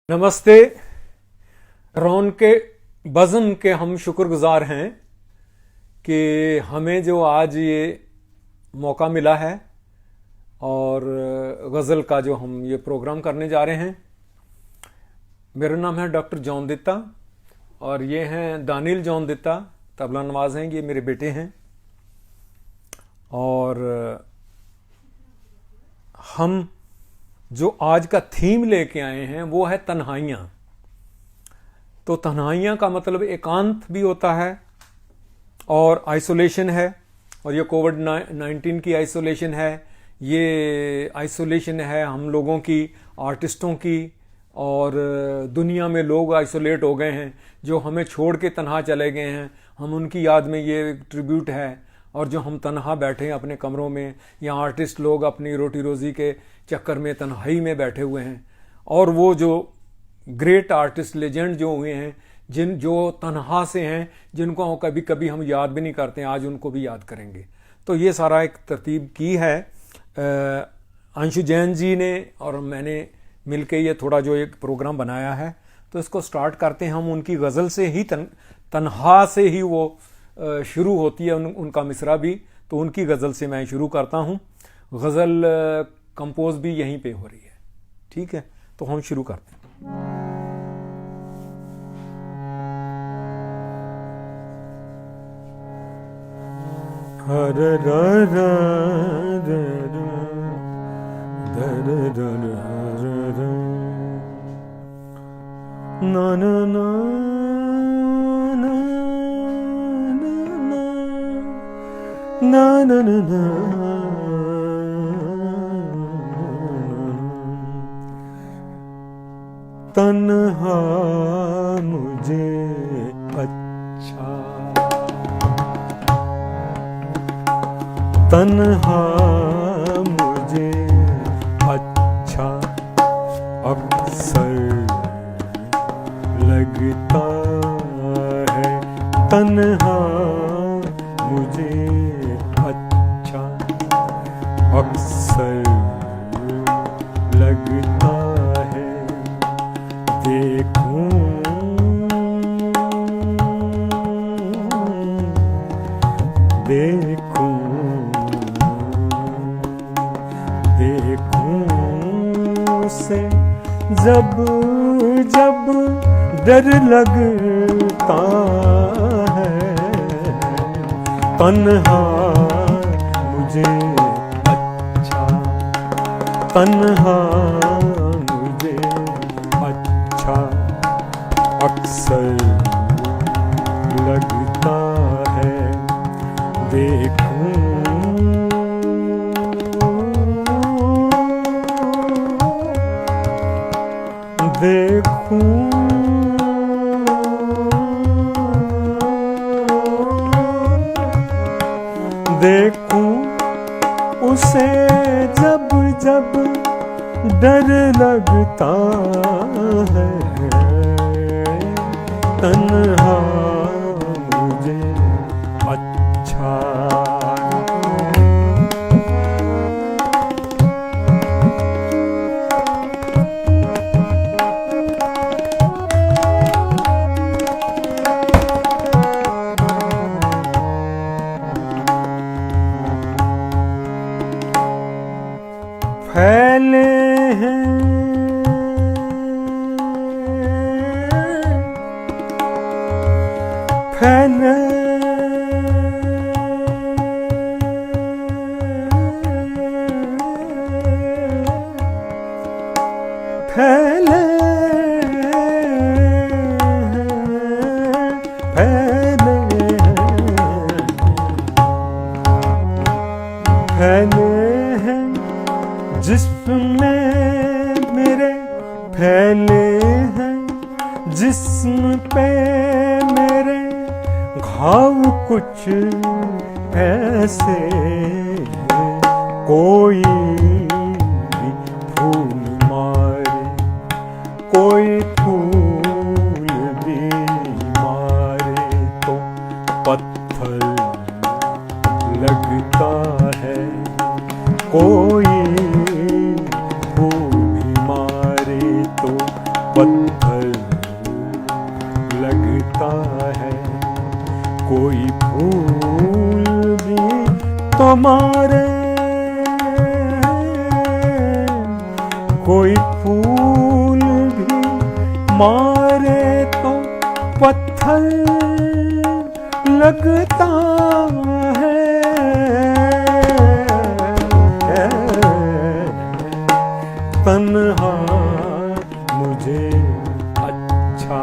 नमस्ते। रौन के बज़म के हम शुक्रगुजार हैं कि हमें जो आज ये मौका मिला है और गज़ल का जो हम ये प्रोग्राम करने जा रहे हैं। मेरा नाम है डॉक्टर जॉन दित्ता और ये हैं दानिल जॉन दित्ता, तबला नवाज हैं, ये मेरे बेटे हैं। और हम जो आज का थीम लेके आए हैं वो है तन्हाइयाँ। तो तन्हाइयाँ का मतलब एकांत भी होता है और आइसोलेशन है, और ये कोविड-19 की आइसोलेशन है, ये आइसोलेशन है हम लोगों की, आर्टिस्टों की, और दुनिया में लोग आइसोलेट हो गए हैं जो हमें छोड़ के तन्हा चले गए हैं। हम उनकी याद में ये ट्रिब्यूट है। और जो हम तन्हा बैठे हैं अपने कमरों में, या आर्टिस्ट लोग अपनी रोटी रोज़ी के चक्कर में तन्हाई में बैठे हुए हैं, और वो जो ग्रेट आर्टिस्ट लेजेंड जो हुए हैं, जो तन्हा से हैं, जिनको कभी कभी हम याद भी नहीं करते, आज उनको भी याद करेंगे। तो ये सारा एक तरतीब की है अंशु जैन जी ने और मैंने मिलके ये थोड़ा जो एक प्रोग्राम बनाया है। तो इसको स्टार्ट करते हैं हम उनकी गज़ल से ही। तन्हा से ही वो शुरू होती है उनका मिसरा भी। तो उनकी गज़ल से मैं शुरू करता हूँ। गज़ल कंपोज भी यहीं पे हो रही है, ठीक है? तो हम शुरू करते हैं। ना ना ना ना ना ना ना तन्हा मुझे अच्छा, तन्हा मुझे अच्छा अक्सर लगता है। तन्हा मुझे अच्छा अक्सर लगता है। देखूं देखूं देखूं से जब जब डर लगता है। तन्हा मुझे अच्छा, तन्हा मुझे अच्छा अक्सर लगता है। देखूं देखूं देखूं उसे जब जब डर लगता है। तन्हा मुझे अच्छा, फैले हैं फैले फैले फैले फैले हैं जिस्म में मेरे, फैले हैं जिस्म पे मेरे घाव कुछ ऐसे। कोई भी फूल मारे, कोई फूल भी मारे तो पत्थर लगता है। कोई फूल भी मारे तो पत्थर लगता है, कोई फूल भी तो मारे, कोई फूल भी मारे तो पत्थर लगता है। तन्हा मुझे अच्छा,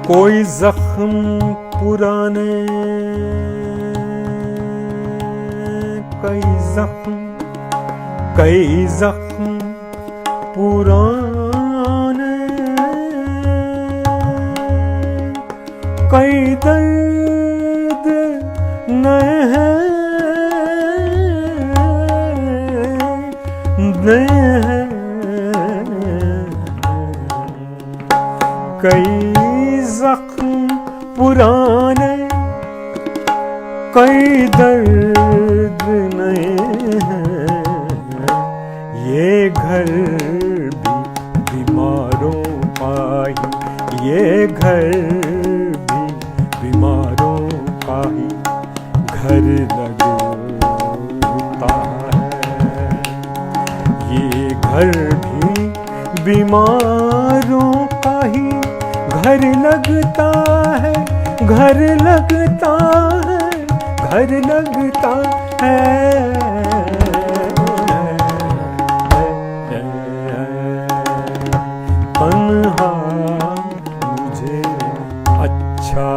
कोई जख्म पुराने, कई जख्म पुराने, कई दर्द नए हैं, कई जख्म पुराने, कई दर्द नए हैं। ये घर भी बीमारों का ही, ये घर भी बीमारों का ही घर लगता है। ये घर भी बीमारों का ही घर लगता है, घर लगता है, घर लगता है। तन्हा मुझे अच्छा,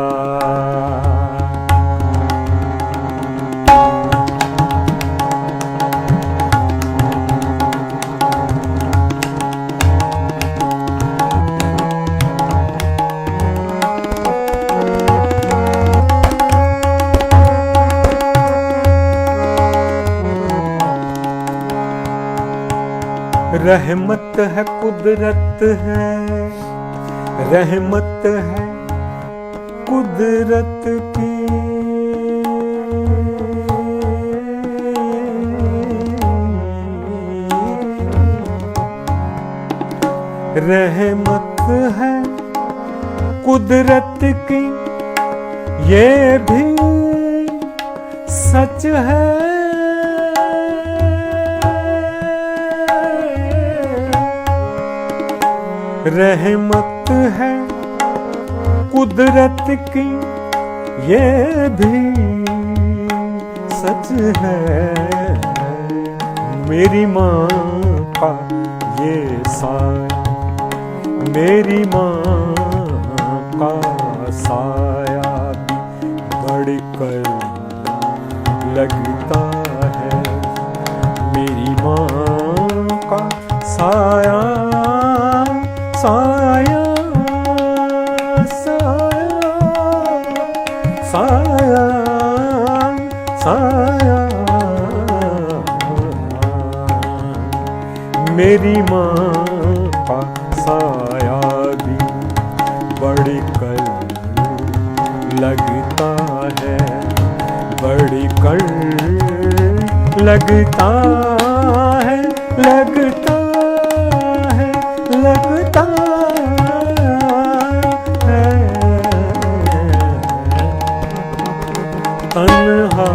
रहमत है कुदरत है, रहमत है कुदरत की, रहमत है कुदरत की, ये भी सच है। रहमत है कुदरत की, ये भी सच है। मेरी माँ का ये साया, मेरी माँ का साया भी बढ़कर लगता है। मेरी माँ का साया, साया, साया, साया, साया, मेरी माँ का साया भी बढ़कर लगता है, बढ़कर लगता है, लगता है, लगता है। तन्हा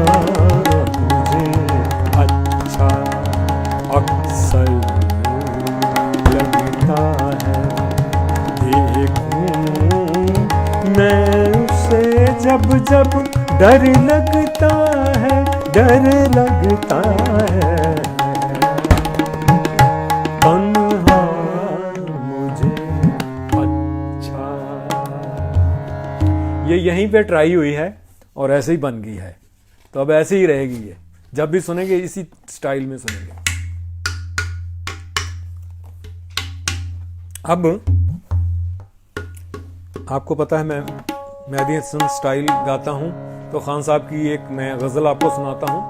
मुझे अच्छा अक्सर लगता है। देखूं मैं उसे जब जब डर लगता है, डर लगता है। तन्हा मुझे अच्छा। ये यहीं पे ट्राई हुई है और ऐसे ही बन गई है, तो अब ऐसे ही रहेगी। ये जब भी सुनेंगे इसी स्टाइल में सुनेंगे। अब आपको पता है मैं मेहदी हसन स्टाइल गाता हूं, तो खान साहब की एक मैं गज़ल आपको सुनाता हूं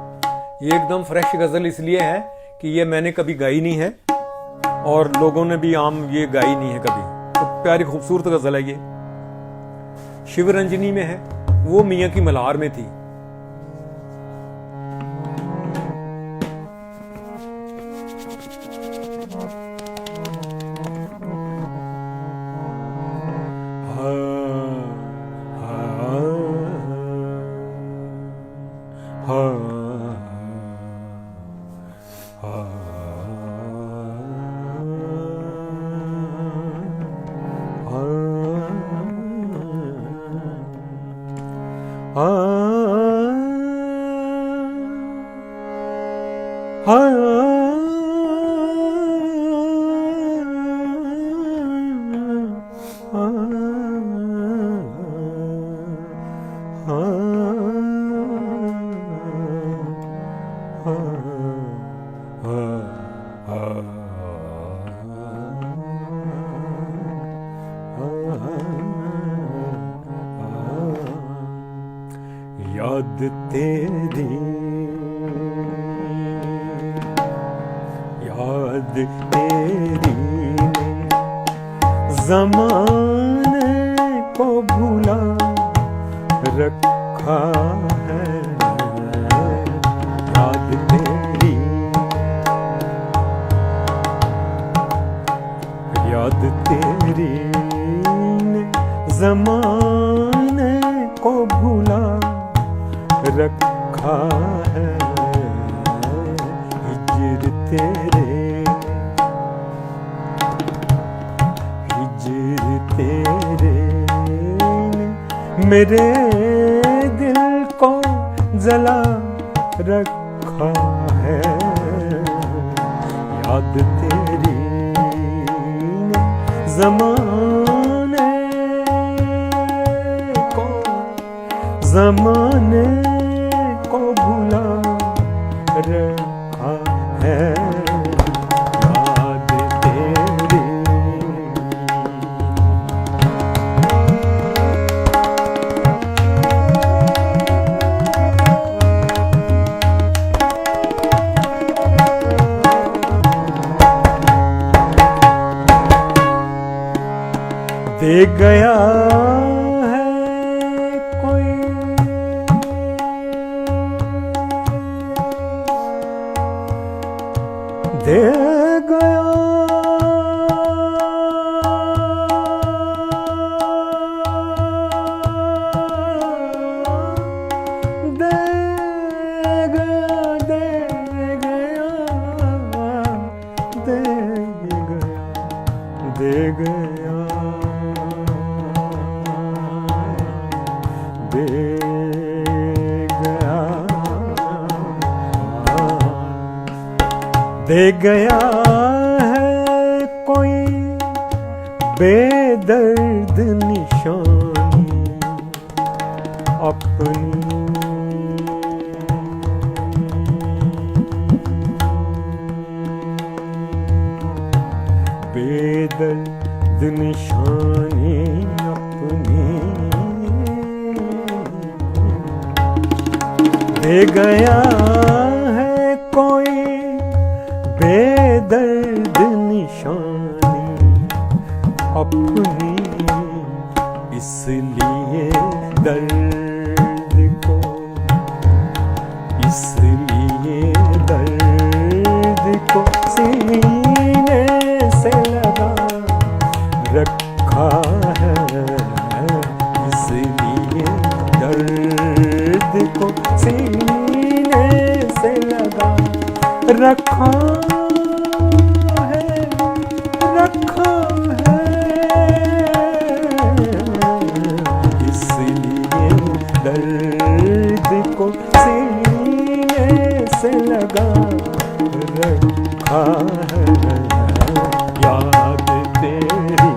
ये एकदम फ्रेश गज़ल इसलिए है कि ये मैंने कभी गाई नहीं है और लोगों ने भी आम ये गाई नहीं है कभी। तो प्यारी खूबसूरत गज़ल है ये, शिवरंजनी में है, वो मियाँ की मल्हार में थी। याद तेरी, याद तेरी ज़माने को भुला रखा है। याद तेरी, याद तेरी ज़माने को भुला रखा है। हिज्र तेरे, हिज्र तेरे मेरे दिल को जला रखा है। याद तेरी ज़माने को, ज़माने को भुला रखा है। याद तेरी, दे गया है कोई, दे गया दे गया दे गया दे गया दे गया दे गया दे गया है कोई बेदर्द निशानी अपनी। बेदर्द निशानी अपनी दे गया है कोई बेदर्द निशानी अपनी। इसलिए दर्द को, इसलिए दर्द को सीने से लगा रखा है। इसलिए दर्द को सीने से लगा रखा है, रखा है। इसलिए दर्द को सीने से लगा रखा है। याद तेरी,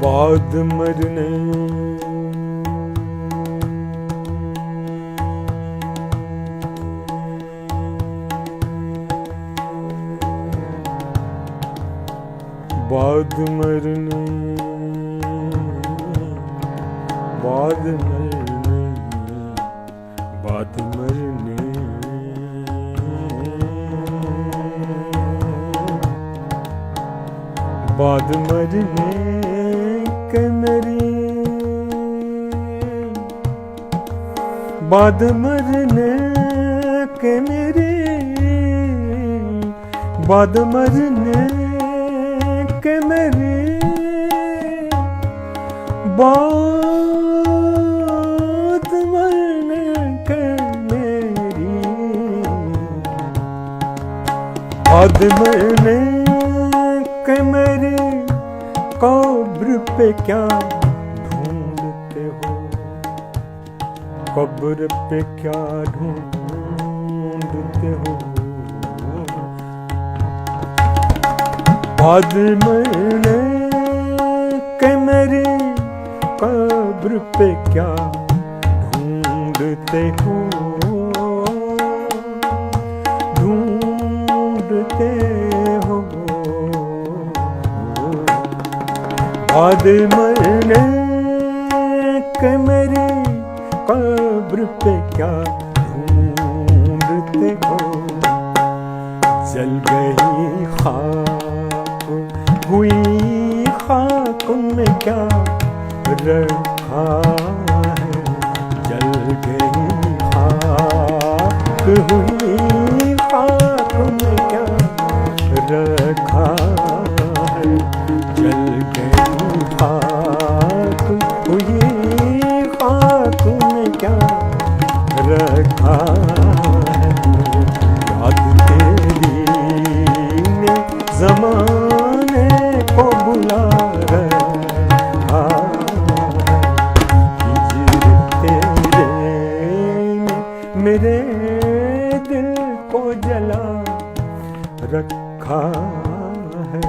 बाद मरने बाद मरने, बाद मरने, बाद मरने, बाद मरने के मेरी, बाद मरने के मेरे, बाद मरने के मेरे, बाद मरने के मेरी, बाद मरने के मेरे, कब्र पे क्या ढूंढते हो, कब्र पे क्या ढूंढते हो, बाद मरने के मेरे, कब्र पे क्या ढूंढते हो, ढूंढते हो, बाद मरने के मेरे, कब्र पे क्या ढूंढते हो, जल गई खाक हुई खाक में क्या रखा है, जल गई खाक हुई खाक में क्या रखा है, जल गई खाक हुई खाक में क्या रखा है, याद तेरी ने ज़माने को बुला रखा है, हिजर तेरे ने मेरे दिल को जला रखा है।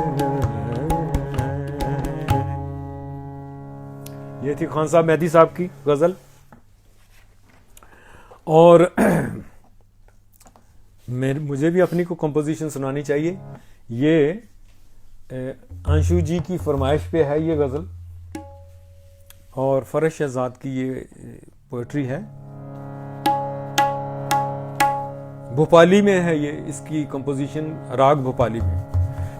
ये थी खान साहब मेहदी साहब की गज़ल। और मुझे भी अपनी को कंपोजिशन सुनानी चाहिए। ये अंशु जी की फरमाइश पे है ये गज़ल, और फरश शहजाद की ये पोएट्री है। भोपाली में है ये, इसकी कंपोजिशन राग भोपाली में।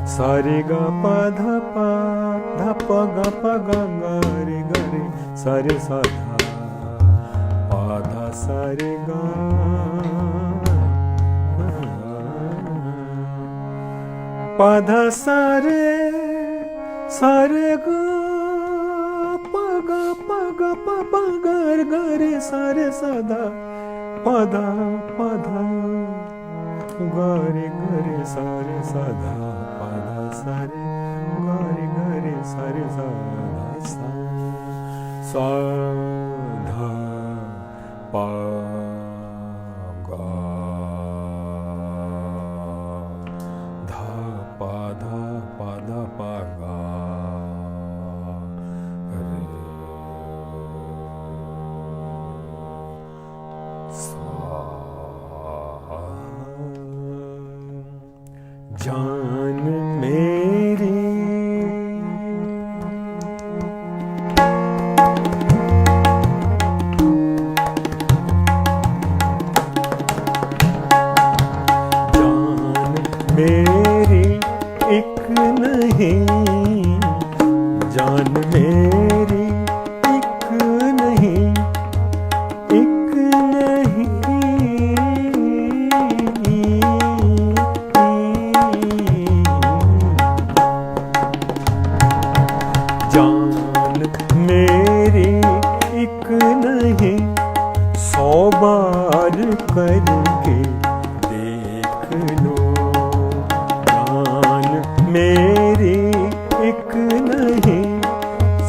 सारे गा पा धा पा गा पा गा गा रे गा रे सारे सा धा पा धा सारे गा पा धा सारे सारे गा पा गा गा रे सारे सा धा पा धा गारे गारे सारे साधा पाधा सारे गारे गारे सारे साधा साधा पा गा धा पाधा पाधा पा गा रे जान मेरी जान मेरी एक नहीं, जान मेरी एक नहीं, एक नहीं जान मेरी एक नहीं, 100 बार करके देख लो। जान मेरी एक नहीं,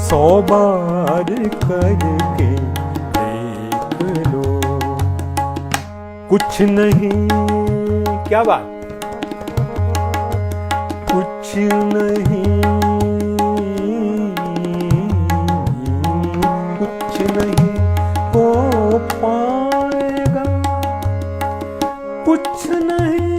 100 बार करके देख लो। कुछ नहीं, क्या बात, कुछ नहीं, कुछ नहीं हो पाएगा, कुछ नहीं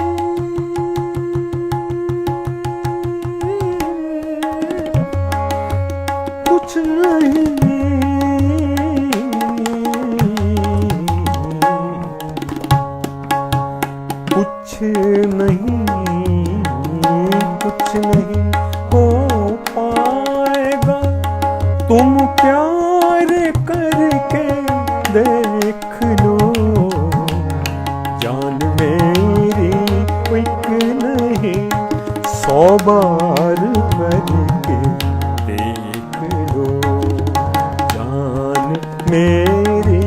मेरी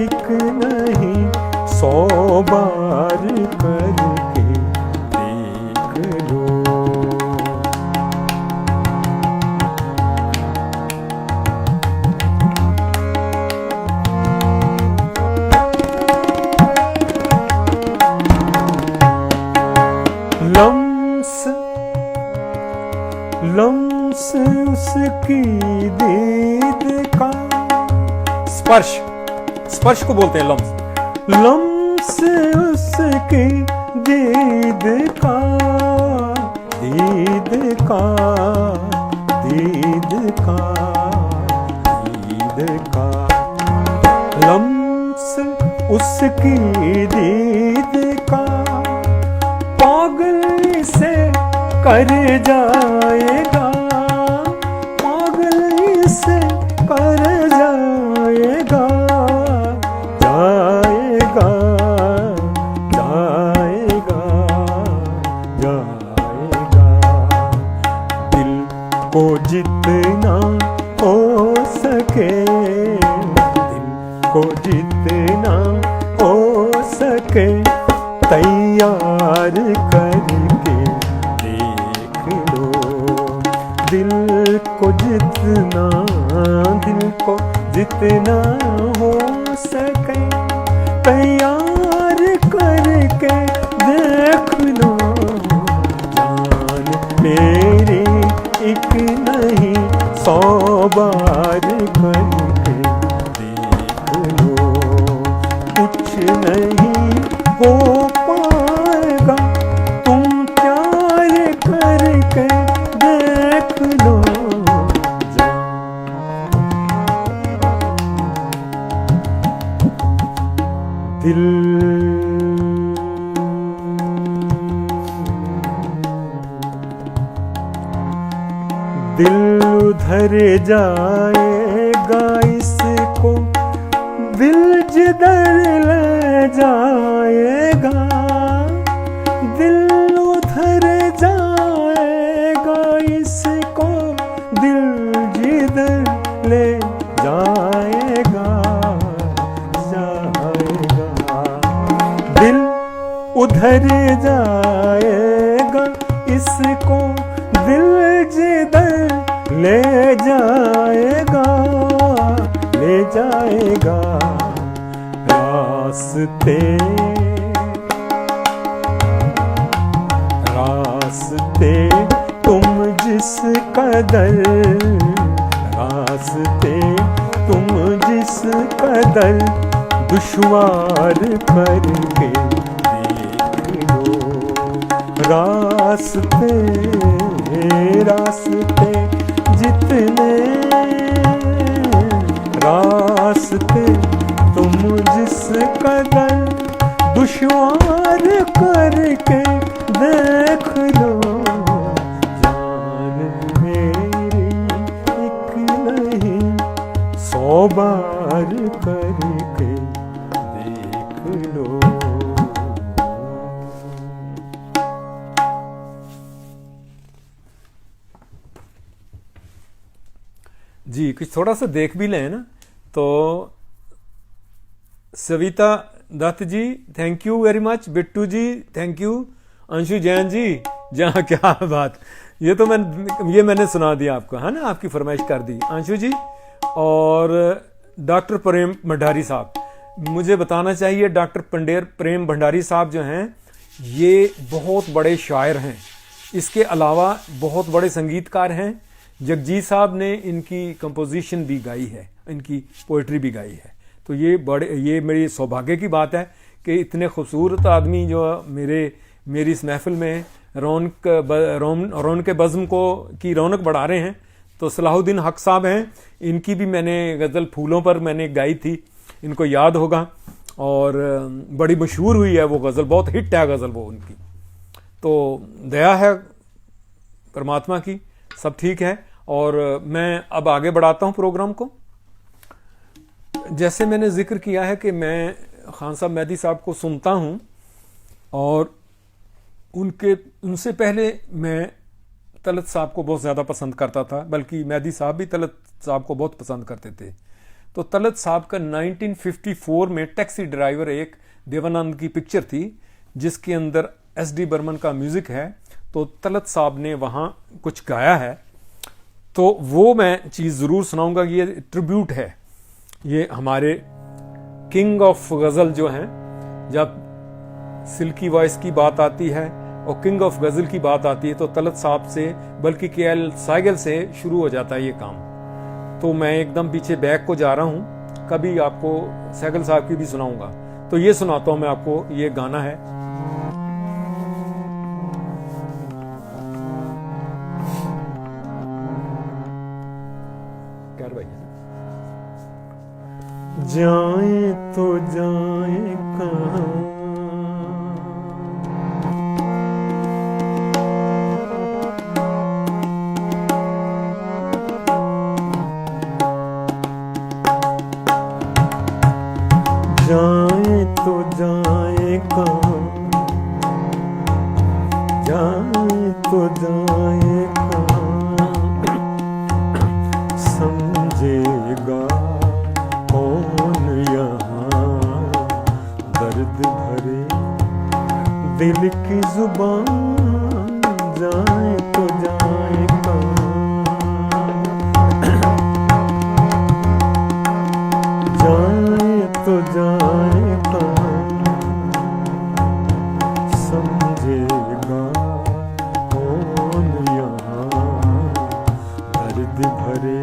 एक नहीं 100 बार करके देख लो। लम्स उसकी दीद का, स्पर्श को बोलते हैं लम्स उसकी दीद का, दीद का, दीद का, दीद का। लम्स उसकी दीद का पागल से कर जाएगा, पागल से कर जाएगा, जाएगा, जाएगा, जाएगा। दिल को जितना हो सके, दिल को जितना हो सके तैयार करके देख लो। दिल को जितना हो सके तैयार करके देख लो। जान मेरी एक नहीं 100 बार करके देख लो। कुछ नहीं हो पाएगा तुम प्यार करके देख लो। दिल उधर जाएगा इसको दिल जिधर ले जाएगा, दिल उधर जाएगा इसको दिल जिधर ले जाएगा, जाएगा। दिल उधर जाएगा इसको दिल जिधर ले जाएगा, ले जाएगा। रास्ते रास्ते तुम जिस कदर, रास्ते तुम जिस कदर दुश्वार करके देख लो। रास्ते रास्ते जितने, रास्ते तुम जिस कदर दुश्वार करके देख लो। जान मेरी एक नहीं 100 बार करके देख लो। जी कुछ थोड़ा सा देख भी लें ना तो Savita Dutt ji thank you very much, Bittu ji thank you, Anshu Jain ji जहाँ क्या बात, ये तो मैंने सुना दिया आपको है ना, आपकी फरमाइश कर दी अंशु जी। और डॉक्टर प्रेम भंडारी साहब, मुझे बताना चाहिए डॉक्टर प्रेम भंडारी साहब जो हैं ये बहुत बड़े शायर हैं, इसके अलावा बहुत बड़े संगीतकार हैं। जगजीत साहब ने इनकी कंपोजिशन भी गाई है, इनकी पोइट्री भी गाई है। तो ये मेरी सौभाग्य की बात है कि इतने खूबसूरत आदमी जो मेरी इस महफिल में रौनक बज़्म की रौनक बढ़ा रहे हैं। तो सलाहुद्दीन हक साहब हैं, इनकी भी मैंने गज़ल फूलों पर मैंने गाई थी, इनको याद होगा, और बड़ी मशहूर हुई है वो गज़ल, बहुत हिट है गज़ल वो उनकी। तो दया है परमात्मा की, सब ठीक है। और मैं अब आगे बढ़ाता हूँ प्रोग्राम को। जैसे मैंने जिक्र किया है कि मैं खान साहब मेहदी साहब को सुनता हूँ, और उनसे पहले मैं तलत साहब को बहुत ज़्यादा पसंद करता था, बल्कि मेहदी साहब भी तलत साहब को बहुत पसंद करते थे। तो तलत साहब का 1954 में टैक्सी ड्राइवर एक देवानंद की पिक्चर थी जिसके अंदर एस.डी. बर्मन का म्यूजिक है, तो तलत साहब ने वहां कुछ गाया है, तो वो मैं चीज जरूर सुनाऊंगा। ये ट्रिब्यूट है, ये हमारे किंग ऑफ गजल जो हैं, जब सिल्की वॉइस की बात आती है और किंग ऑफ गजल की बात आती है तो तलत साहब से बल्कि के.एल. साइगल से शुरू हो जाता है ये काम। तो मैं एकदम पीछे बैक को जा रहा हूं, कभी आपको सैगल साहब की भी सुनाऊंगा। तो ये सुनाता हूं मैं आपको, ये गाना है। क्या भाई, जाए तो जाए कहाँ, जाए तो जाए कहाँ, जाए तो जाए कहाँ, समझेगा कौन यहाँ दर्द भरे दिल की जुबान। जाए तो जाए कहाँ, जाए तो जाए कहाँ, समझेगा कौन यहाँ दर्द भरे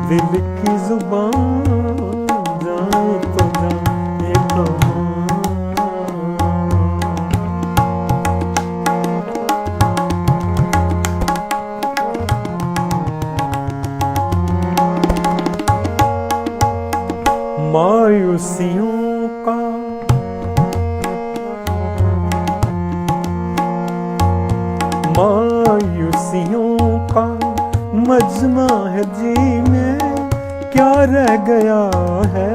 दिल की जुबान। जाए तो जाए कहाँ, मायूसियों का मायूसियों का मजमा है जी में, क्या रह गया है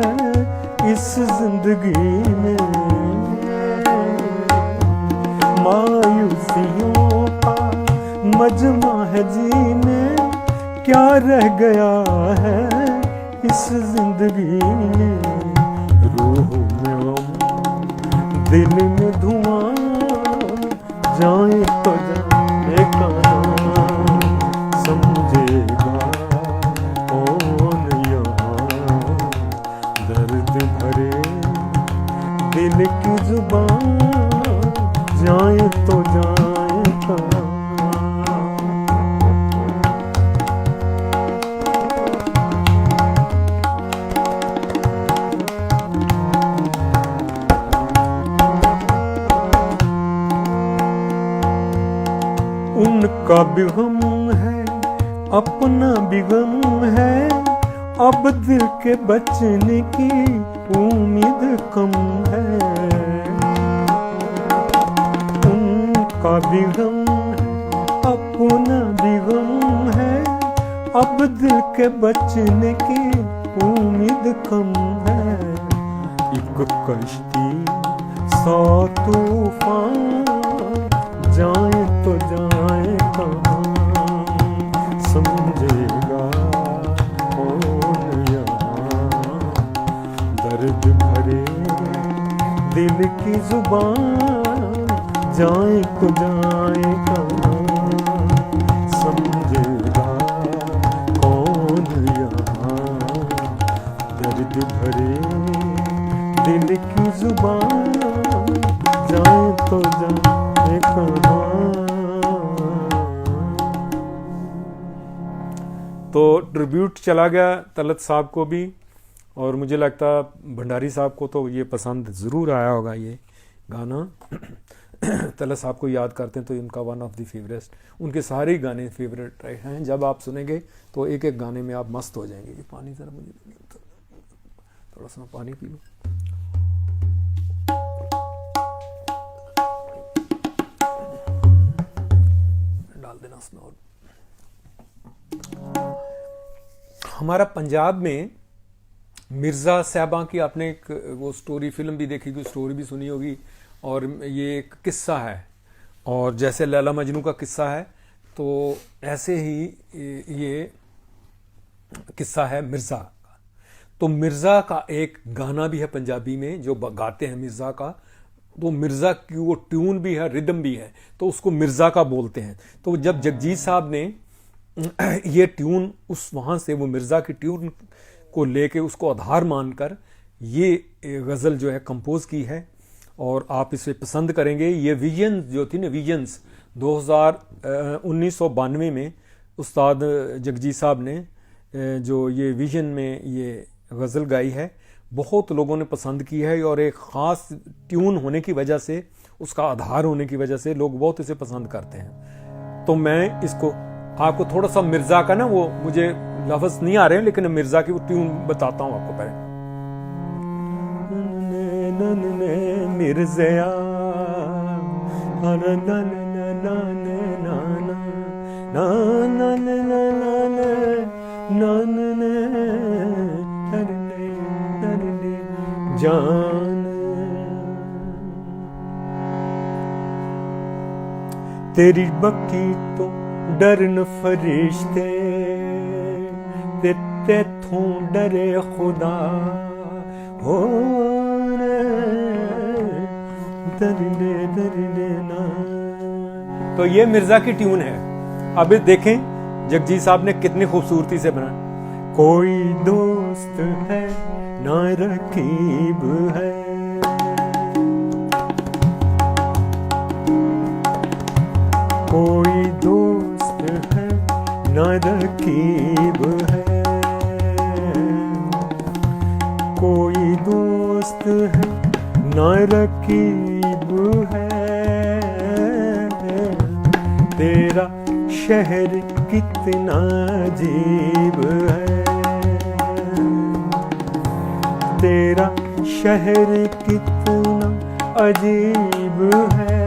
इस जिंदगी में। मायूसियों का मजमा है जी में, क्या रह गया है इस जिंदगी में। रूह में गम, दिल में धुआं, जाए तो जाए कहाँ, समझेगा कौन यहाँ दर्द भरे दिल की जुबान। जाए तो जाए कहाँ, उनका भी गम है अपना भी गम है, अब दिल के बचने की उम्मीद कम है। उनका भी गम है अपना भी गम है, अब दिल के बचने की उम्मीद कम है। एक कश्ती 100 तूफान, जाए तो जाए कहाँ, समझेगा कौन यहाँ दर्द भरे दिल की जुबान। जाए तो जाए कहाँ, समझेगा कौन यहाँ दर्द भरे दिल की जुबान। जाए तो जाए कहाँ। तो ट्रिब्यूट चला गया तलत साहब को भी, और मुझे लगता भंडारी साहब को तो ये पसंद ज़रूर आया होगा ये गाना। तलत साहब को याद करते हैं तो इनका वन ऑफ द फेवरेट, उनके सारे ही गाने फेवरेट हैं। जब आप सुनेंगे तो एक एक गाने में आप मस्त हो जाएंगे। ये पानी ज़रा मुझे थोड़ा सा पानी पी लो। डाल देना उसमें। और हमारा पंजाब में मिर्ज़ा साहबा की आपने एक वो स्टोरी फिल्म भी देखी होगी, स्टोरी भी सुनी होगी, और ये एक किस्सा है, और जैसे लैला मजनू का किस्सा है तो ऐसे ही ये किस्सा है मिर्ज़ा का। तो मिर्ज़ा का एक गाना भी है पंजाबी में जो गाते हैं मिर्ज़ा का, तो मिर्ज़ा की वो ट्यून भी है, रिदम भी है, तो उसको मिर्ज़ा का बोलते हैं। तो जब जगजीत साहब ने ये ट्यून उस वहाँ से वो मिर्ज़ा की ट्यून को लेके उसको आधार मानकर ये गज़ल जो है कंपोज की है, और आप इसे पसंद करेंगे। ये विजन जो थी ना, विजन्स 1992 में उस्ताद जगजीत साहब ने जो ये विजन में ये गज़ल गाई है, बहुत लोगों ने पसंद की है, और एक ख़ास ट्यून होने की वजह से, उसका आधार होने की वजह से लोग बहुत इसे पसंद करते हैं। तो मैं इसको आपको थोड़ा सा मिर्ज़ा का ना, वो मुझे लफ्ज़ नहीं आ रहे हैं, लेकिन मिर्ज़ा की वो ट्यून बताता हूँ आपको पहले। मिर्ज़या जान, तेरी बक्की तो डरन फरिश्ते, ते तेथों डरे खुदा हो दरने दरने ना। तो ये मिर्ज़ा की ट्यून है। अब देखें जगजीत साहब ने कितनी खूबसूरती से बनाया। कोई दोस्त है ना रकीब है, कोई दोस्त है ना रकीब है, कोई दोस्त है ना रकीब है, तेरा शहर कितना अजीब है, तेरा शहर कितना अजीब है,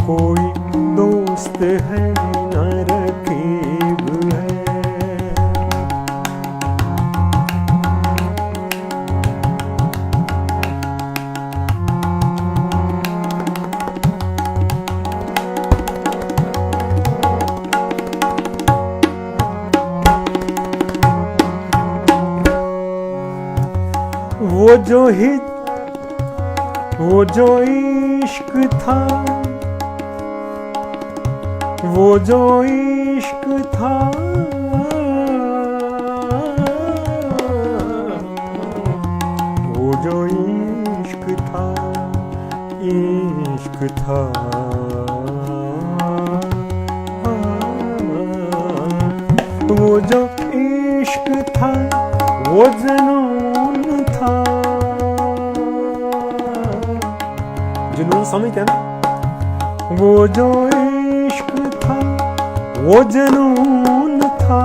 कोई दोस्त है ना रकीब है। वो जो इश्क था, वो जो इश्क था, वो जो इश्क था, इश्क था, वो जो इश्क था, वो जुनून था, जुनून समझते हैं ना? वो जो इश्क था, वो जुनून था,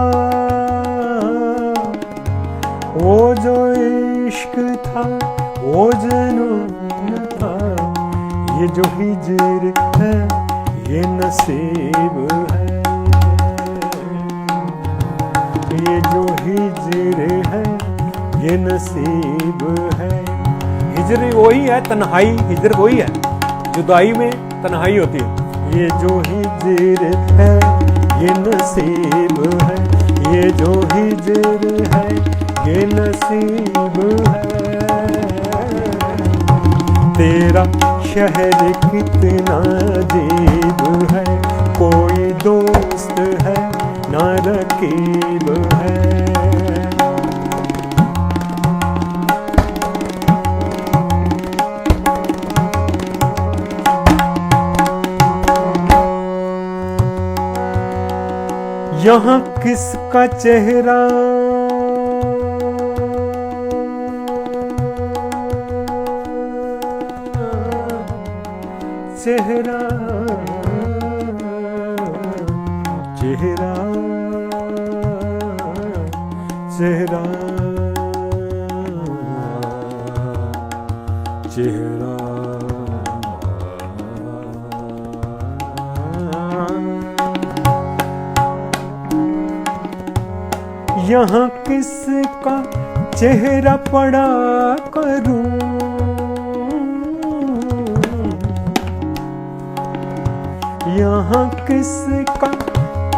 वो जो इश्क था, वो जुनून था, ये जो हिजर है, ये नसीब है, ये जो हिजर है, ये नसीब है। हिजर वही है, तन्हाई, हिजर वही है, जुदाई में तन्हाई होती है। ये जो हिजर है, ये नसीब है, ये जो हिजर है, ये नसीब है, तेरा शहर कितना अजीब है, कोई दोस्त है ना रकीब है। यहाँ किसका चेहरा चेहरा चेहरा चेहरा चेहरा यहाँ किसका चेहरा पड़ा करूं, यहाँ किसका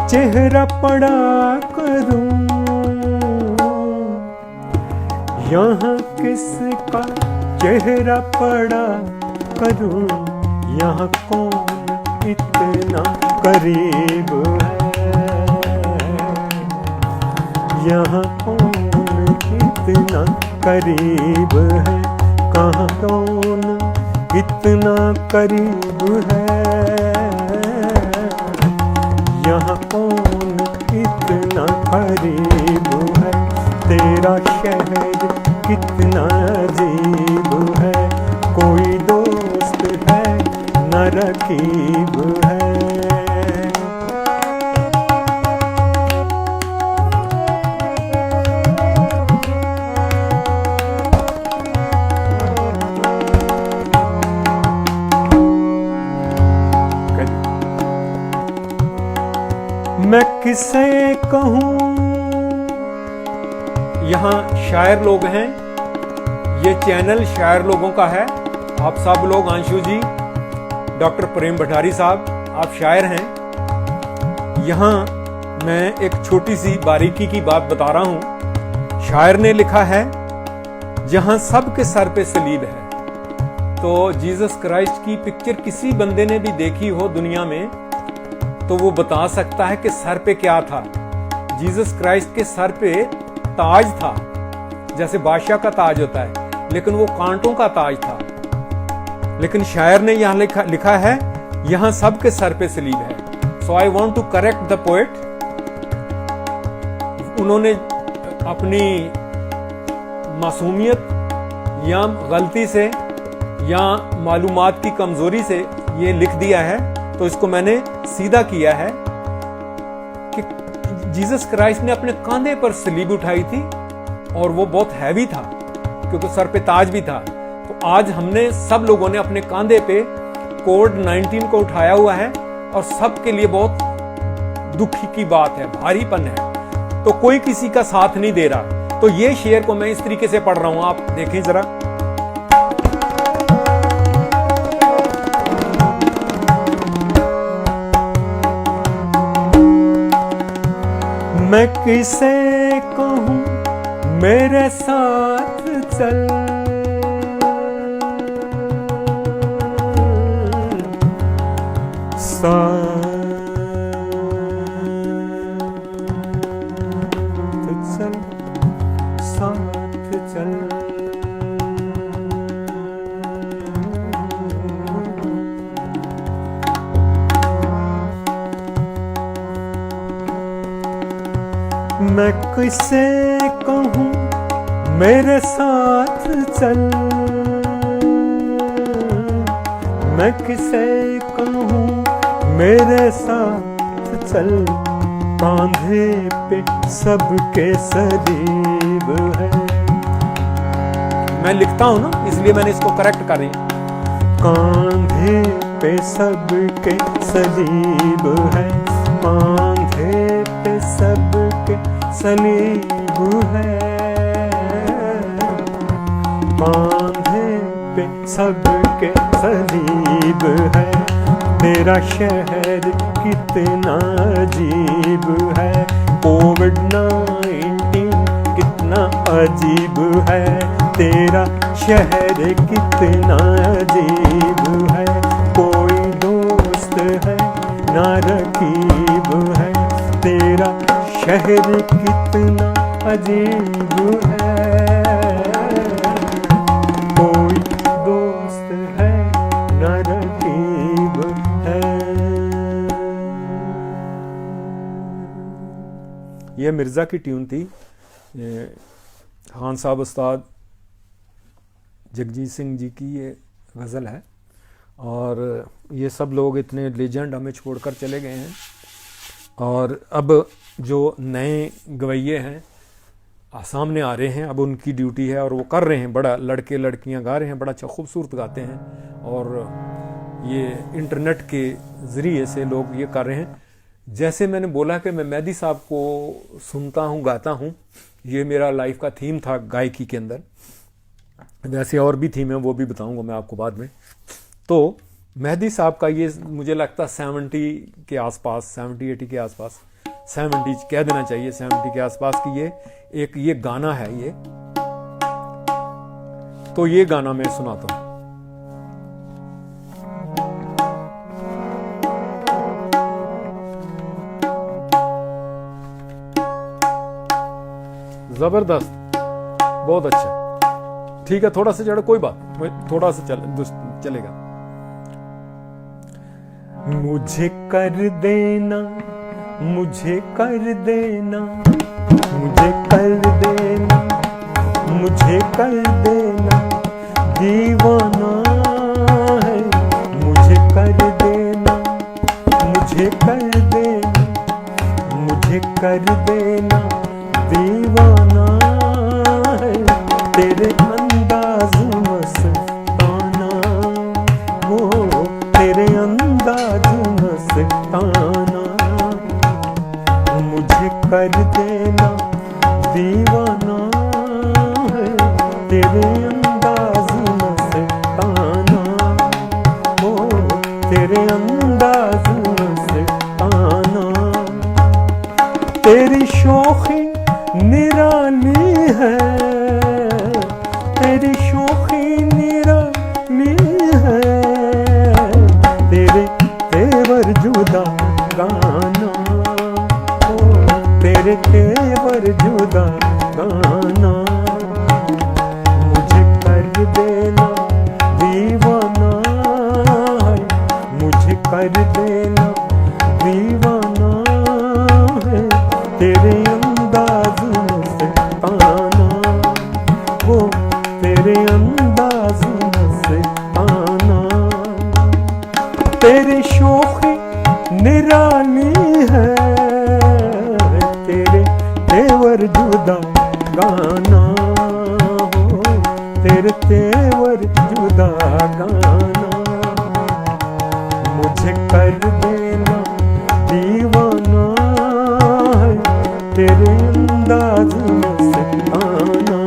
चेहरा पड़ा करूं, यहाँ किसका चेहरा पड़ा करूं, यहाँ कौन इतना करीब है, यहाँ कौन इतना करीब है, कहाँ कौन इतना करीब है, यहाँ कौन इतना करीब है, तेरा शहर कितना अजीब है, कोई दोस्त है न रकीब है। मैं किसे कहूँ, यहाँ शायर लोग हैं, ये चैनल शायर लोगों का है। आप सब लोग, अंशु जी, डॉक्टर प्रेम भंडारी साहब, आप शायर हैं। यहाँ मैं एक छोटी सी बारीकी की बात बता रहा हूँ। शायर ने लिखा है, जहाँ सबके सर पे सलीब है। तो जीसस क्राइस्ट की पिक्चर किसी बंदे ने भी देखी हो दुनिया में तो वो बता सकता है कि सर पे क्या था। जीसस क्राइस्ट के सर पे ताज था, जैसे बादशाह का ताज होता है, लेकिन वो कांटों का ताज था। लेकिन शायर ने यहाँ लिखा है, यहाँ सबके सर पे सलीब है। So I want to correct the poet. उन्होंने अपनी मासूमियत या गलती से या मालूमात की कमजोरी से ये लिख दिया है, तो इसको मैंने सीधा किया है कि जीसस क्राइस्ट ने अपने कांधे पर सलीब उठाई थी और वो बहुत हैवी था क्योंकि सर पे ताज भी था। तो आज हमने सब लोगों ने अपने कांधे पे कोविड-19 को उठाया हुआ है और सबके लिए बहुत दुखी की बात है, भारीपन है। तो कोई किसी का साथ नहीं दे रहा। तो ये शेर को मैं इस तरीके से पढ़ रहा हूं, आप देखें जरा। मैं किसे कहूँ मेरे साथ चल, साथ चल, साथ चल। मैं किसे कहूँ मेरे साथ चल, मैं किसे कहूँ मेरे साथ चल, कांधे पे सबके सलीब है। मैं लिखता हूं ना, इसलिए मैंने इसको करेक्ट कर रही हूं। कांधे पे सबके सलीब है, कांधे पे सबके सलीब है, कांधे पे सबके सलीब है। तेरा शहर कितना अजीब है, कोविड-19 कितना अजीब है। तेरा शहर कितना अजीब है, कोई दोस्त है ना रकीब है। तेरा शहर कितना अजीब है, कोई दोस्त है ना रकीब है। ये मिर्ज़ा की ट्यून थी। खान साहब उस्ताद जगजीत सिंह जी की ये गज़ल है और ये सब लोग इतने लेजेंड हमें छोड़कर चले गए हैं। और अब जो नए गवैये हैं सामने आ रहे हैं, अब उनकी ड्यूटी है और वो कर रहे हैं। बड़ा लड़के लड़कियां गा रहे हैं, बड़ा अच्छा खूबसूरत गाते हैं और ये इंटरनेट के ज़रिए से लोग ये कर रहे हैं। जैसे मैंने बोला कि मैं मेहदी साहब को सुनता हूँ, गाता हूँ, ये मेरा लाइफ का थीम था गायकी के अंदर। वैसे और भी थीम है, वो भी बताऊँगा मैं आपको बाद में। तो मेहदी साहब का ये मुझे लगता 70 के आसपास, 70-80 के आसपास, 70 कह देना चाहिए, 70 के आसपास की ये गाना है। तो ये गाना मैं सुनाता हूं। जबरदस्त, बहुत अच्छा। ठीक है, थोड़ा सा चढ़ो, कोई बात, थोड़ा सा चलेगा। मुझे कर देना, मुझे कर देना, मुझे कर देना, मुझे कर देना, दीवाना है। मुझे कर देना, मुझे कर देना, मुझे कर देना, दीवाना है। तेरे अंदाज मस्ताना, वो तेरे अंदाज मस्ताना। मुझे कर देना, दीवाना है। तेरे अंदाज मस्ताना, वो तेरे अंदाज मस्ताना। तेरी शौखी निराली है, तेरी शौखी निराली है। तेरे तेवर जुदा गाना, तेरे तेवर जुदा गाना। मुझे कर देना, दीवाना है। मुझे कर देना, दीवाना है। तेरे अंदाज मस्ताना, वो तेरे अंदाज मस्ताना। तेरी शौखी निराली है, तेरे तेवर जुदा गाना, हो तेरे तेवर जुदा गाना। मुझे कर देना, दीवाना है। तेरे अंदाज मस्ताना।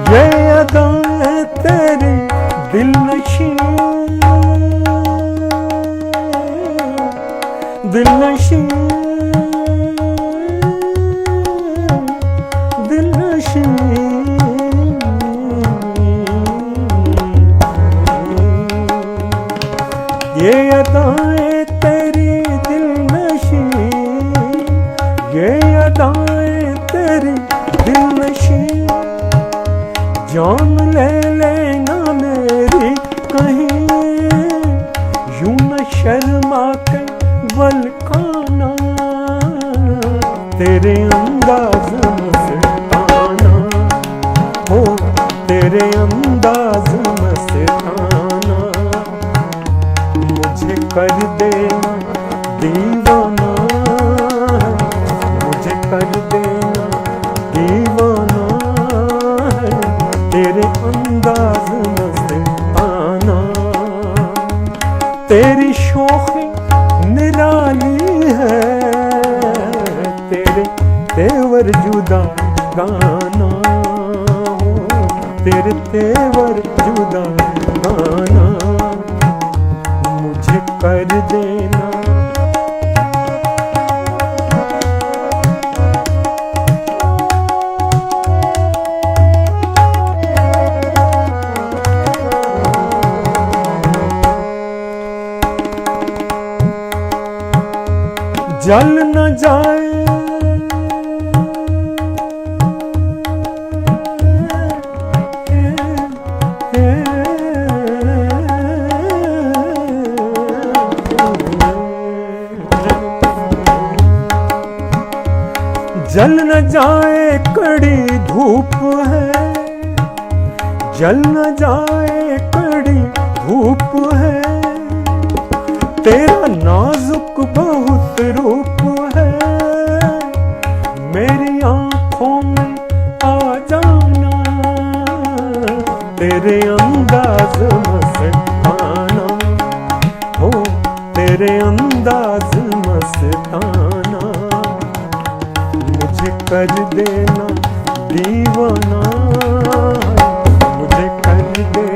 ये अदाएं तेरी दिलनशी, दिलनशी, दिलनशी। ये अदाएं तेरी दिलनशी, ये अदाएं तेरी दिलनशी। जान ले लेना मेरी कहीं, यूं न शर्मा के बलकाना। तेरे अंदाज मस्ताना, हो तेरे अंदाज मस्ताना। मुझे कर देना, दीवाना है। मुझे कर देना, दीवाना है। तेरे अंदाज मस्ताना। तेरी शौखी निराली है, तेरे तेवर जुदा गाना, हो तेरे तेवर जुदा गाना। मुझे कर देना, जल न जाए, जल न जाए कड़ी धूप है, जल न जाए कड़ी धूप है। तेरा नाजुक बहुत रूप है, मेरी आंखों में आ जाना। तेरे अंदाज मस्ताना, हो तेरे अंदाज मस्ताना। मुझे कर देना, दीवाना, मुझे कर देना।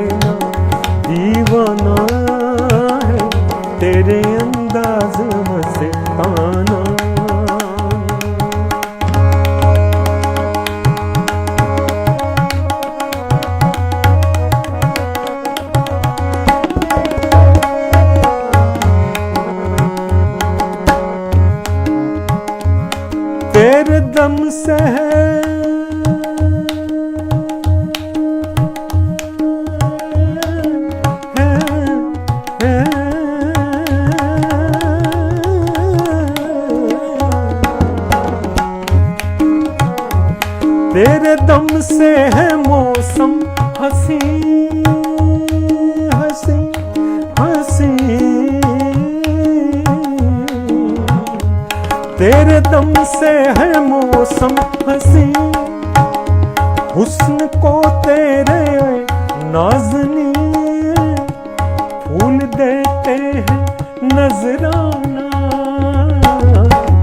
से तेरे दम से है मौसम हंसी हंसी हंसी, तेरे दम से है मौसम हंसी, हुस्न को तेरे नाज़नी फूल देते हैं नजराना,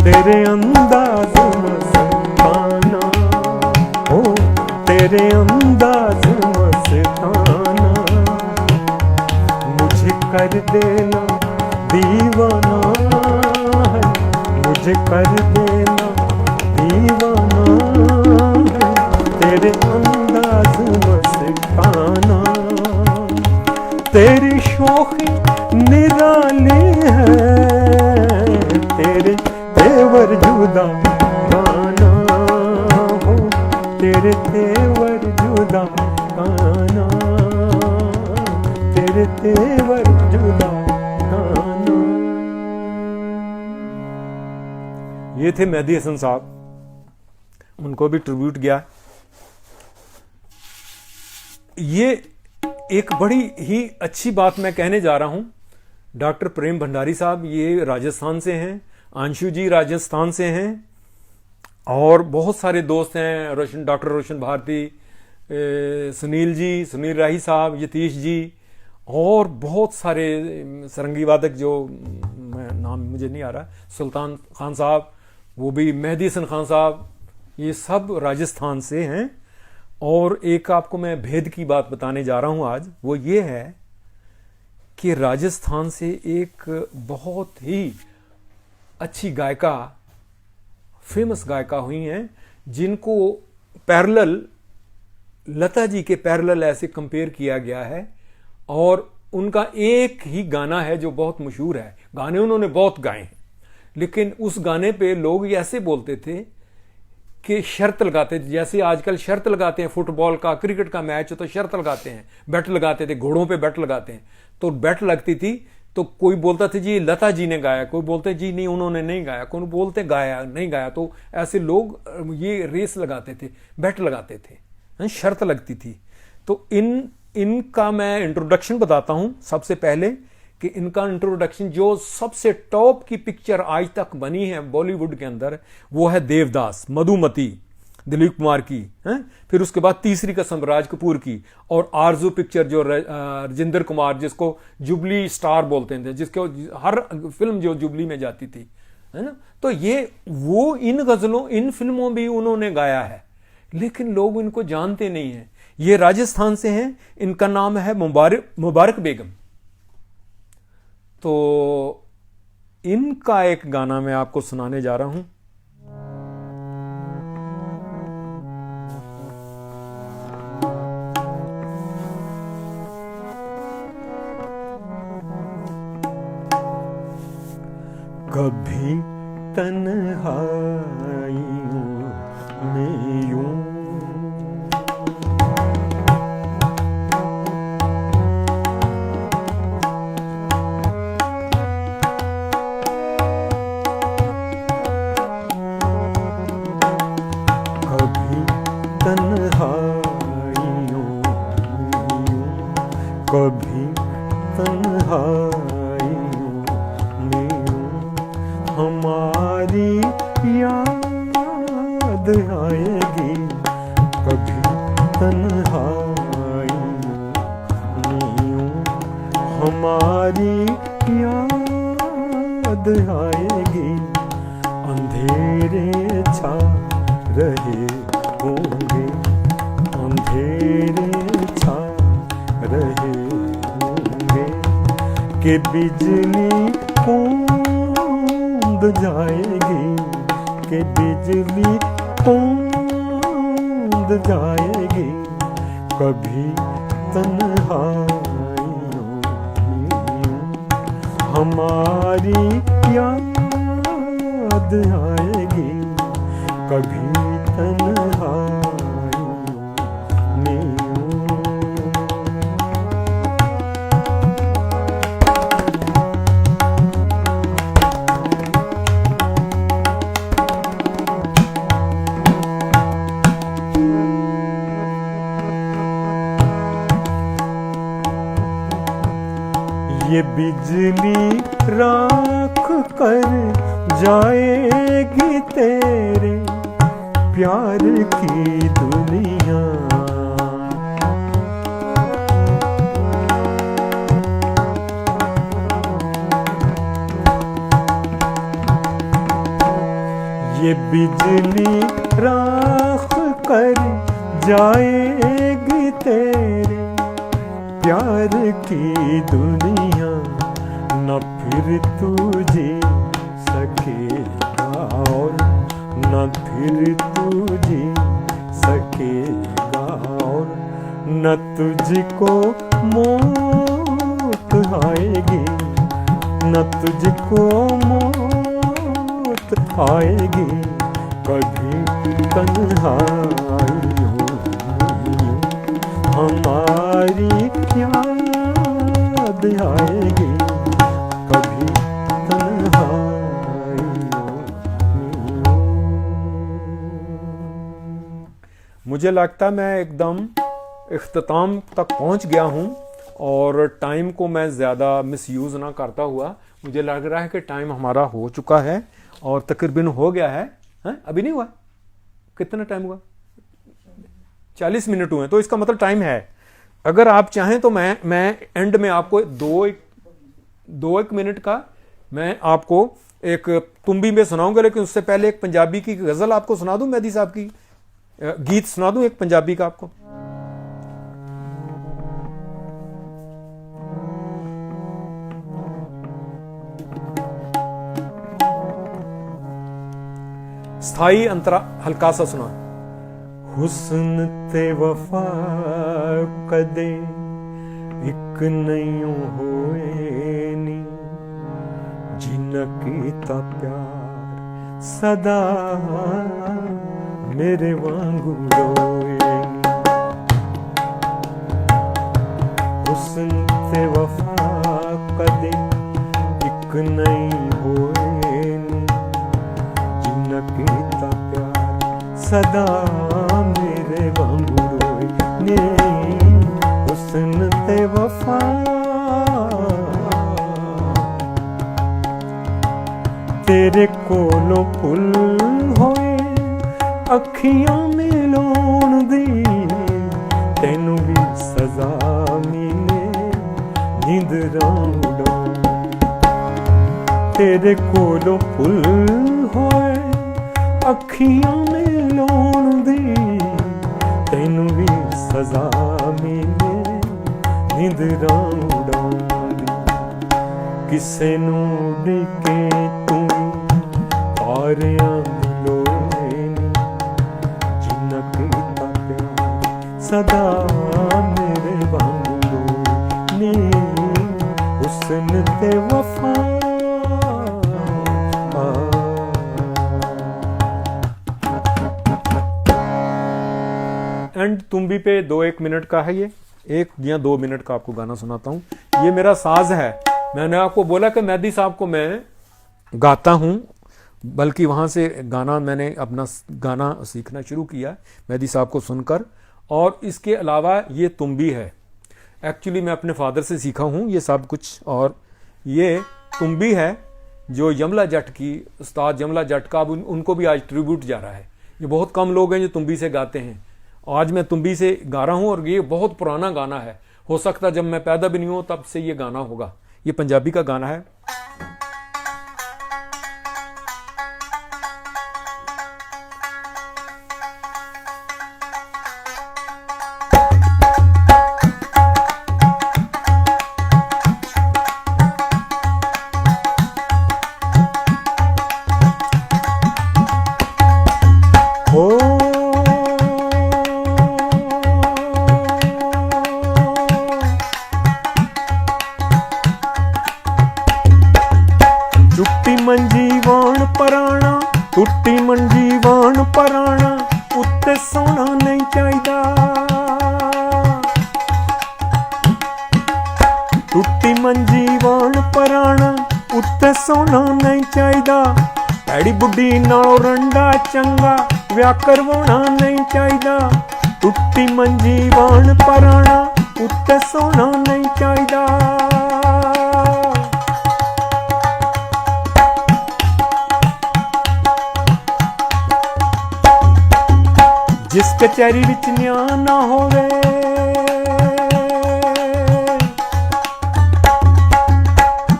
तेरे अंदाज मस्ताना, हो तेरे अंदाज मस्ताना, मुझे कर देना दीवाना है, मुझे कर देना दीवाना है, तेरे अंदाज मस्ताना, तेरी शौखी निराली है, तेरे तेवर जुदा गाना, हो तेरे तेवर जुदा गाना, तेरे तेवर जुदा गाना। ये थे मेहदी हसन साहब, उनको भी ट्रिब्यूट गया। ये एक बड़ी ही अच्छी बात मैं कहने जा रहा हूं। डॉक्टर प्रेम भंडारी साहब ये राजस्थान से हैं, अंशु जी राजस्थान से हैं, और बहुत सारे दोस्त हैं, डॉक्टर रोशन भारती, सुनील जी, सुनील राही साहब, यतीश जी, और बहुत सारे सरंगी वादक जो नाम मुझे नहीं आ रहा, सुल्तान खान साहब, वो भी मेहदी हसन खान साहब, ये सब राजस्थान से हैं। और एक आपको मैं भेद की बात बताने जा रहा हूं आज, वो ये है कि राजस्थान से एक बहुत ही अच्छी गायिका, फेमस गायिका हुई हैं, जिनको पैरेलल, लता जी के पैरेलल ऐसे कंपेयर किया गया है, और उनका एक ही गाना है जो बहुत मशहूर है। गाने उन्होंने बहुत गाए हैं, लेकिन उस गाने पे लोग ऐसे बोलते थे कि शर्त लगाते थे, जैसे आजकल शर्त लगाते हैं फुटबॉल का, क्रिकेट का मैच हो तो शर्त लगाते हैं, बेट लगाते थे, घोड़ों पे बेट लगाते हैं, तो बेट लगती थी, तो कोई बोलता था जी लता जी ने गाया, कोई बोलते जी नहीं उन्होंने नहीं गाया, कोई बोलते गाया नहीं गाया, तो ऐसे लोग ये रेस लगाते थे, बेट लगाते थे, शर्त लगती थी। तो इनका मैं इंट्रोडक्शन बताता हूं सबसे पहले, कि इनका इंट्रोडक्शन, जो सबसे टॉप की पिक्चर आज तक बनी है बॉलीवुड के अंदर, वो है देवदास, मधुमती, दिलीप कुमार की, हैं? फिर उसके बाद तीसरी कसम राज कपूर की, और आरजू पिक्चर जो राजेंद्र कुमार, जिसको जुबली स्टार बोलते थे, जिसको हर फिल्म जो जुबली में जाती थी, है ना, तो ये वो इन गजलों, इन फिल्मों भी उन्होंने गाया है, लेकिन लोग इनको जानते नहीं हैं। ये राजस्थान से हैं, इनका नाम है मुबारक बेगम। तो इनका एक गाना मैं आपको सुनाने जा रहा हूं। कभी तन्हाइयों में यूं कभी तन्हाइयों में हमारी याद आएगी, कभी तन्हाइयों में हमारी याद आएगी, अंधेरे छा रहे होंगे, अंधेरे छा रहे होंगे, कि बिजली कूद जाएगी, कि बिजली कूद जाएगी, कभी तन्हाइयों में हमारी याद आएगी, कभी तन्हाई में ये बिजली राख कर जाएगी तेरे प्यार की दुनिया। ये बिजली राख कर जाएगी तेरे प्यार की दुनिया। न फिर तू जी सकेगा और न फिर तू जी सकेगा और न तुझको मौत आएगी, न तुझको मौत आएगी। कभी तन्हाई होगी हमारी याद आएगी, कभी तन्हाई होगी। मुझे लगता मैं एकदम इख्तिताम तक पहुंच गया हूं और टाइम को मैं ज़्यादा मिसयूज़ ना करता हुआ, मुझे लग रहा है कि टाइम हमारा हो चुका है और तकरीबन हो गया है। अभी नहीं हुआ? कितना टाइम हुआ? 40 मिनट हुए, तो इसका मतलब टाइम है। अगर आप चाहें तो मैं एंड में आपको दो एक मिनट का मैं आपको एक तुम्बी में सुनाऊंगा, लेकिन उससे पहले एक पंजाबी की गजल आपको सुना दूं, मेहदी साहब की गीत सुना दूं एक पंजाबी का आपको। स्थाई अंतरा हल्का सा सुना। हुस्न ते वफा कदे इक नहीं होए नी, जिन्ना कीता प्यार सदा मेरे वांगू रोए नी। हुस्न ते वफा कदे इक नहीं होए नी, जिन्ना कीता प्यार सदा मेरे वांगू रोए नी। हुस्न ते वफा तेरे कोलों पुल होए अखियां मिलाउण दी, तैनू भी सजा मिले नींदरां उड़ाउण। तेरे कोलों पुल होए अखियां मिलाउण दी, तैनू भी सजा मिले नींदरां उड़ाउण दी। किसे नू डिके तू तारियां मिलोए नी, जिन्ना कीता प्यार सदा मेरे वांगू नी। हुस्न ते वफा एंड तुम्बी पे 2-1 मिनट का है, ये 1 या 2 मिनट का आपको गाना सुनाता हूं। ये मेरा साज है। मैंने आपको बोला कि मेहदी साहब को मैं गाता हूं, बल्कि वहाँ से गाना मैंने अपना गाना सीखना शुरू किया मेहदी साहब को सुनकर। और इसके अलावा ये तुम्बी है, एक्चुअली मैं अपने फादर से सीखा हूँ ये सब कुछ। और ये तुम्बी है जो यमला जट की, उस्ताद यमला जट का, अब उनको भी आज ट्रिब्यूट जा रहा है। ये बहुत कम लोग हैं जो तुम्बी से गाते हैं, आज मैं तुम्बी से गा रहा हूँ। और ये बहुत पुराना गाना है, हो सकता जब मैं पैदा भी नहीं हूँ तब से ये गाना होगा। ये पंजाबी का गाना है। उत्ते सोना नहीं चाहिदा, भैड़ी बुढ़ी नालों रंडा चंगा, विआह करवाना नहीं चाहिदा, टुट्टी मंजी वाण पराना, उत्ते सोना नहीं चाहिदा। जिस कचहरी विच न्याय ना होवे,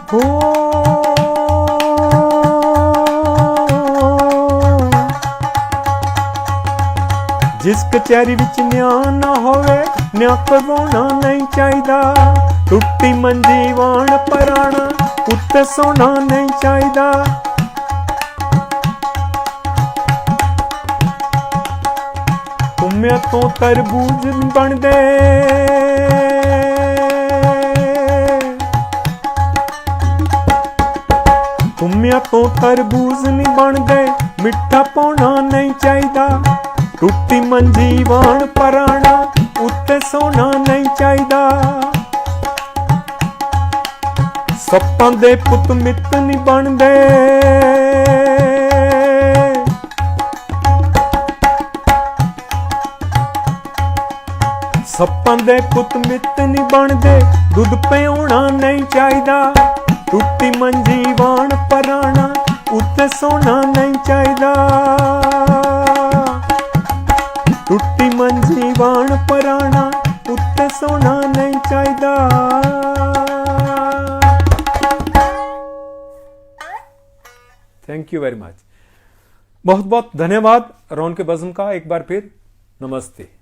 हो जिस कचहरी विच न्याय ना होवे, न्याय करवाना नहीं चाहिदा, टुट्टी मंजी वाण पराना, उत्ते सोना नहीं चाहिदा। घूमिया तो तरबूज बनदे, घूमिया तो तरबूज नहीं बनदे, मिठा पाउना नहीं चाहिदा, टुट्टी मंजी वाण पराना, उत्ते सोना नहीं चाहिदा। सप्पां दे पुत मित्त नहीं बनदे, सप्पां दे पुत मित्त नहीं बनदे, दुध पियाउणा नहीं चाहिदा, टुट्टी मंजी वाण पराना, उत्ते सोना नहीं चाहिदा, टुट्टी मंजी वाण पराना, उत्ते सोना नहीं चाहिदा। थैंक यू वेरी मच, बहुत बहुत धन्यवाद। रौन के बज़म का एक बार फिर नमस्ते।